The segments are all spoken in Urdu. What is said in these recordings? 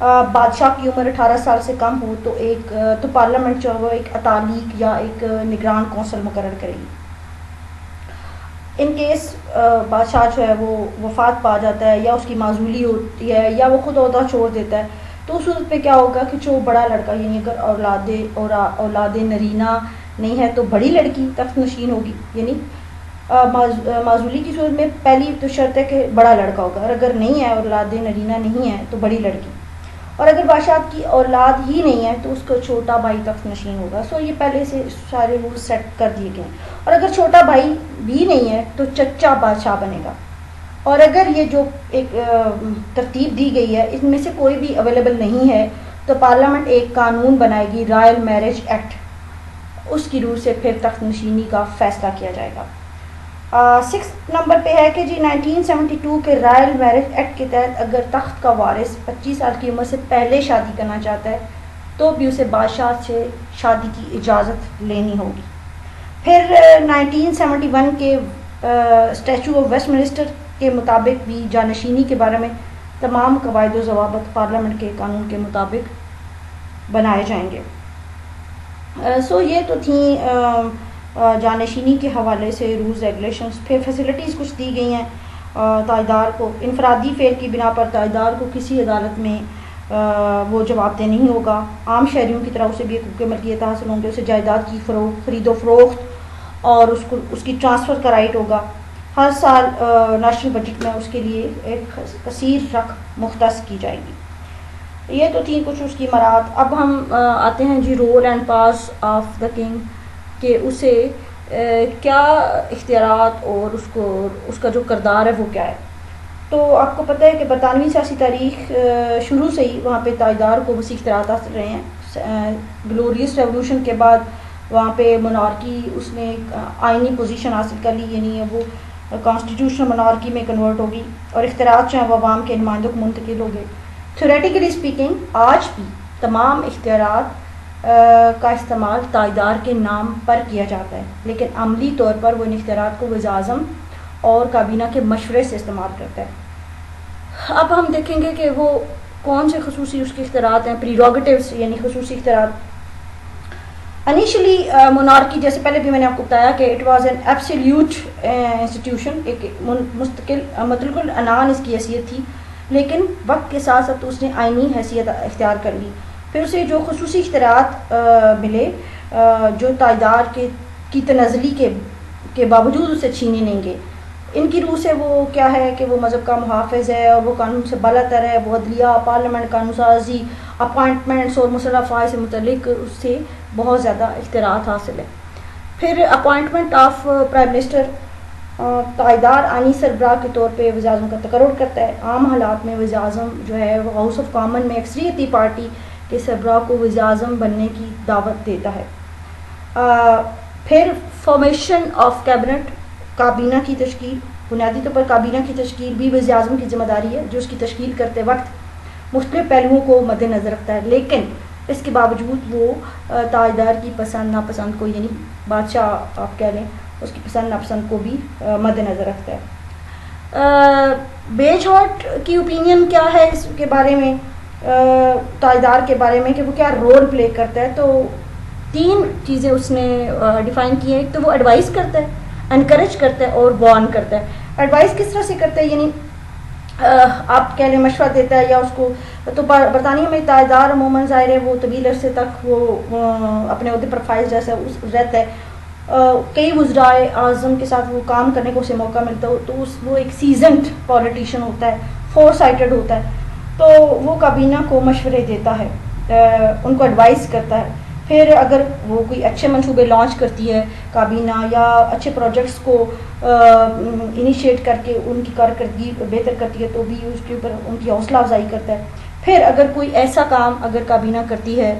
بادشاہ کی عمر 18 سال سے کم ہو تو پارلیمنٹ جو ہے وہ ایک اطالیق یا ایک نگران کونسل مقرر کرے گی. ان کیس بادشاہ جو ہے وہ وفات پا جاتا ہے یا اس کی معزولی ہوتی ہے یا وہ خود عہدہ چھوڑ دیتا ہے تو اس صورت پہ کیا ہوگا کہ جو بڑا لڑکا یعنی اگر اولاد نرینہ نہیں ہے تو بڑی لڑکی تخت نشین ہوگی. یعنی معزولی کی صورت میں پہلی تو شرط ہے کہ بڑا لڑکا ہوگا, اور اگر نہیں ہے اولاد نرینہ نہیں ہے تو بڑی لڑکی, اور اگر بادشاہ کی اولاد ہی نہیں ہے تو اس کا چھوٹا بھائی تخت نشین ہوگا. سو یہ پہلے سے سارے رول سیٹ کر دیے گئے ہیں. اور اگر چھوٹا بھائی بھی نہیں ہے تو چچا بادشاہ بنے گا. اور اگر یہ جو ایک ترتیب دی گئی ہے ان میں سے کوئی بھی اویلیبل نہیں ہے تو پارلیمنٹ ایک قانون بنائے گی, رائل میرج ایکٹ, اس کی روح سے پھر تخت نشینی کا فیصلہ کیا جائے گا. 6 نمبر پہ ہے کہ جی 1972 کے رائل میرج ایکٹ کے تحت اگر تخت کا وارث 25 سال کی عمر سے پہلے شادی کرنا چاہتا ہے تو بھی اسے بادشاہ سے شادی کی اجازت لینی ہوگی. پھر 1971 کے اسٹیچو آف ویسٹ منسٹر کے مطابق بھی جانشینی کے بارے میں تمام قواعد و ضوابط پارلیمنٹ کے قانون کے مطابق بنائے جائیں گے. سو یہ تو تھیں جانشینی کے حوالے سے رولز ریگولیشنز. پھر فیسلٹیز کچھ دی گئی ہیں تائیدار کو. انفرادی فعل کی بنا پر تائیدار کو کسی عدالت میں وہ جواب دہ نہیں ہوگا. عام شہریوں کی طرح اسے بھی حقوق ملکیت حاصل ہوں گے, اسے جائیداد کی خرید و فروخت اور اس کی ٹرانسفر کا رائٹ ہوگا. ہر سال نیشنل بجٹ میں اس کے لیے ایک کثیر رقم مختص کی جائے گی. یہ تو تھی کچھ اس کی مراد. اب ہم آتے ہیں جی role and pass of the king, کہ اسے کیا اختیارات اور اس کا جو کردار ہے وہ کیا ہے. تو آپ کو پتہ ہے کہ برطانوی سیاسی تاریخ شروع سے ہی وہاں پہ تائیدار کو وسیع اختیارات حاصل رہے ہیں. گلوریس ریولوشن کے بعد وہاں پہ monarchy اس نے آئینی پوزیشن حاصل کر لی, یعنی وہ کانسٹیٹیوشنل monarchy میں کنورٹ ہوگی اور اختیارات جو ہیں وہ عوام کے نمائندوں کو منتقل ہو گئے. تھیوریٹیکلی اسپیکنگ آج بھی تمام اختیارات کا استعمال تائیدار کے نام پر کیا جاتا ہے, لیکن عملی طور پر وہ ان اختیارات کو وزیر اعظم اور کابینہ کے مشورے سے استعمال کرتا ہے. اب ہم دیکھیں گے کہ وہ کون سے خصوصی اس کے اختیارات ہیں, پریروگیٹیوز یعنی خصوصی اختیارات. انیشلی monarchy, جیسے پہلے بھی میں نے آپ کو بتایا کہ it was an absolute institution, ایک مستقل مطلق العنان اس کی حیثیت تھی, لیکن وقت کے ساتھ ساتھ اس نے آئینی حیثیت اختیار کر لی. پھر اسے جو خصوصی اختیارات ملے جو تائیدار کی تنزلی کے باوجود اسے چھینے نہیں گے. ان کی روح سے وہ کیا ہے کہ وہ مذہب کا محافظ ہے اور وہ قانون سے بالاتر ہے. وہ عدلیہ, پارلیمنٹ, قانون سازی, اپوائنٹمنٹس اور مسلح افعال سے متعلق اس سے بہت زیادہ اختیارات حاصل ہے. پھر اپوائنٹمنٹ آف پرائم منسٹر, تائیدار آئینی سربراہ کے طور پہ وزیر اعظم کا تقرر کرتا ہے. عام حالات میں وزیر اعظم جو ہے وہ ہاؤس آف کامن میں اکثریتی پارٹی کے سربراہ کو وزیر اعظم بننے کی دعوت دیتا ہے. پھر فارمیشن آف کیبنٹ, کابینہ کی تشکیل. بنیادی طور پر کابینہ کی تشکیل بھی وزیر اعظم کی ذمہ داری ہے, جو اس کی تشکیل کرتے وقت مختلف پہلوؤں کو مد نظر رکھتا ہے, لیکن اس کے باوجود وہ تائیدار کی پسند ناپسند کو, یعنی بادشاہ آپ کہہ لیں, اس کی پسند ناپسند کو بھی مد نظر رکھتا ہے. بیج ہارٹ کی اوپینین کیا ہے اس کے بارے میں, تائیدار کے بارے میں, کہ وہ کیا رول پلے کرتا ہے. تو 3 چیزیں اس نے ڈیفائن کی ہیں. ایک تو وہ ایڈوائز کرتا ہے, انکریج کرتا ہے اور وارن کرتا ہے. ایڈوائز کس طرح سے کرتا ہے, یعنی آپ کہہ لیں مشورہ دیتا ہے یا اس کو. تو برطانیہ میں تائیدار عموماً ظاہر ہے وہ طویل عرصے تک وہ اپنے عہدے پر فائز جیسا رہتا ہے. کئی وزرائے اعظم کے ساتھ وہ کام کرنے کو اسے موقع ملتا ہے, تو وہ ایک سیزنڈ پولیٹیشین ہوتا ہے, فور سائٹڈ ہوتا ہے. تو وہ کابینہ کو مشورے دیتا ہے, ان کو ایڈوائز کرتا ہے. پھر اگر وہ کوئی اچھے منصوبے لانچ کرتی ہے کابینہ یا اچھے پروجیکٹس کو انیشیٹ کر کے ان کی کارکردگی بہتر کرتی ہے تو بھی اس کے اوپر ان کی حوصلہ افزائی کرتا ہے. پھر اگر کوئی ایسا کام اگر کابینہ کرتی ہے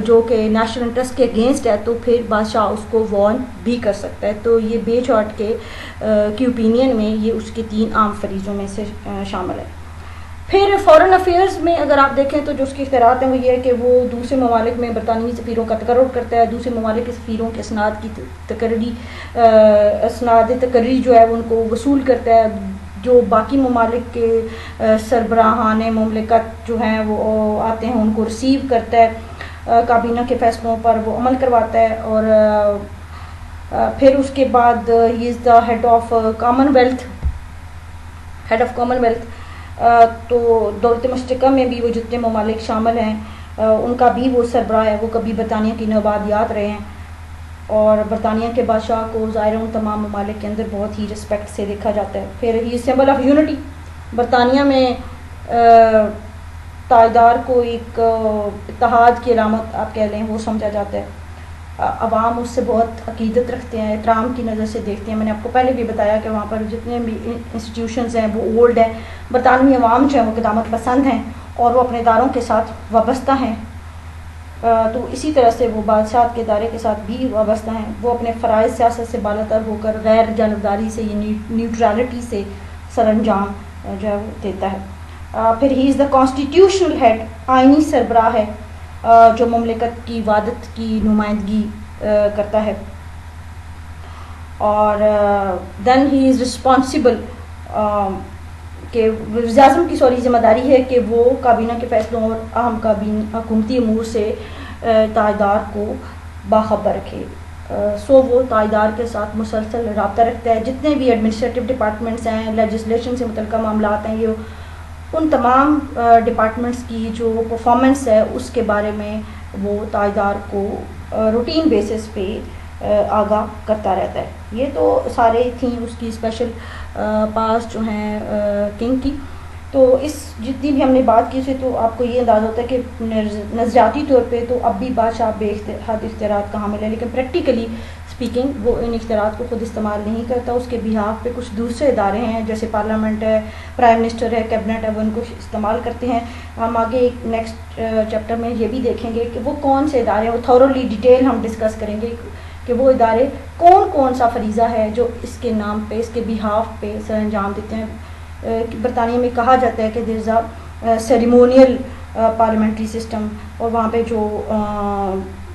جو کہ نیشنل انٹرسٹ کے اگینسٹ ہے تو پھر بادشاہ اس کو وارن بھی کر سکتا ہے. تو یہ بیج ہارٹ کی اوپینین میں یہ اس کے 3 عام فریضوں میں سے شامل ہے. پھر فورن افیئرز میں اگر آپ دیکھیں تو جو اس کے اختیارات ہیں وہ یہ ہے کہ وہ دوسرے ممالک میں برطانوی سفیروں کا تقرر کرتا ہے, دوسرے ممالک کے سفیروں کے اسناد کی اسناد تقرری جو ہے ان کو وصول کرتا ہے, جو باقی ممالک کے سربراہان مملکت جو ہیں وہ آتے ہیں ان کو ریسیو کرتا ہے، کابینہ کے فیصلوں پر وہ عمل کرواتا ہے، اور پھر اس کے بعد he is the head of Commonwealth. تو دولت مشترکہ میں بھی وہ جتنے ممالک شامل ہیں ان کا بھی وہ سربراہ ہے، وہ کبھی برطانیہ کی نوآبادیات رہے ہیں، اور برطانیہ کے بادشاہ کو ظاہر ان تمام ممالک کے اندر بہت ہی رسپیکٹ سے دیکھا جاتا ہے. پھر ہی سمبل آف یونٹی، برطانیہ میں تاجدار کو ایک اتحاد کی علامت آپ کہہ لیں وہ سمجھا جاتا ہے. عوام اس سے بہت عقیدت رکھتے ہیں، احترام کی نظر سے دیکھتے ہیں. میں نے آپ کو پہلے بھی بتایا کہ وہاں پر جتنے بھی انسٹیٹیوشنز ہیں وہ اولڈ ہیں. برطانوی عوام جو ہیں وہ قدامت پسند ہیں اور وہ اپنے اداروں کے ساتھ وابستہ ہیں، تو اسی طرح سے وہ بادشاہت کے ادارے کے ساتھ بھی وابستہ ہیں. وہ اپنے فرائض سیاست سے بالاتر ہو کر غیر جانبداری سے یا نیوٹرالٹی سے سر انجام جو ہے وہ دیتا ہے. پھر ہی از دا کانسٹیٹیوشنل ہیڈ، آئینی سربراہ ہے جو مملکت کی وحدت کی نمائندگی کرتا ہے. اور دین ہی از رسپانسبل، کہ وزیر اعظم کی ذمہ داری ہے کہ وہ کابینہ کے فیصلوں اور اہم حکومتی امور سے تاجدار کو باخبر رکھے. وہ تاجدار کے ساتھ مسلسل رابطہ رکھتا ہے. جتنے بھی ایڈمنسٹریٹو ڈپارٹمنٹس ہیں، لیجسلیشن سے متعلقہ معاملات ہیں، یہ ان تمام ڈپارٹمنٹس کی جو پرفارمنس ہے اس کے بارے میں وہ تاجدار کو روٹین بیسس پہ آگاہ کرتا رہتا ہے. یہ تو سارے تھیں اس کی اسپیشل پاس جو ہیں کنگ کی. تو اس جتنی بھی ہم نے بات کی سے تو آپ کو یہ اندازہ ہوتا ہے کہ نظریاتی طور پہ تو اب بھی بادشاہ بے حد اختیارات کا حامل ہے، لیکن پریکٹیکلی اسپیکنگ وہ ان اختیارات کو خود استعمال نہیں کرتا. اس کے بہاف پہ کچھ دوسرے ادارے ہیں جیسے پارلیمنٹ ہے، پرائم منسٹر ہے، کیبنٹ ہے، وہ ان کو استعمال کرتے ہیں. ہم آگے ایک نیکسٹ چیپٹر میں یہ بھی دیکھیں گے کہ وہ کون سے ادارے ہیں، وہ تھورولی ڈیٹیل ہم ڈسکس کریں گے کہ وہ ادارے کون سا فریضہ ہے جو اس کے نام پہ، اس کے بہاف پہ سر انجام دیتے ہیں. برطانیہ میں کہا جاتا ہے کہ دیر از اے سیریمونیل پارلیمنٹری سسٹم، اور وہاں پہ جو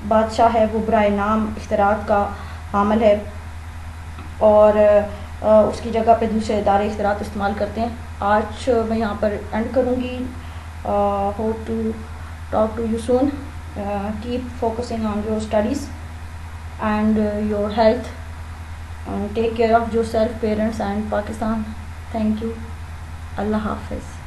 بادشاہ ہے وہ برائے نام اختیارات کا حامل ہے، اور اس کی جگہ پہ دوسرے ادارے اختیارات استعمال کرتے ہیں. آج میں یہاں پر اینڈ کروں گی. Hope to talk to you soon. Keep focusing on your studies and your health, take care of yourself, parents and Pakistan. Thank you. Allah Hafiz.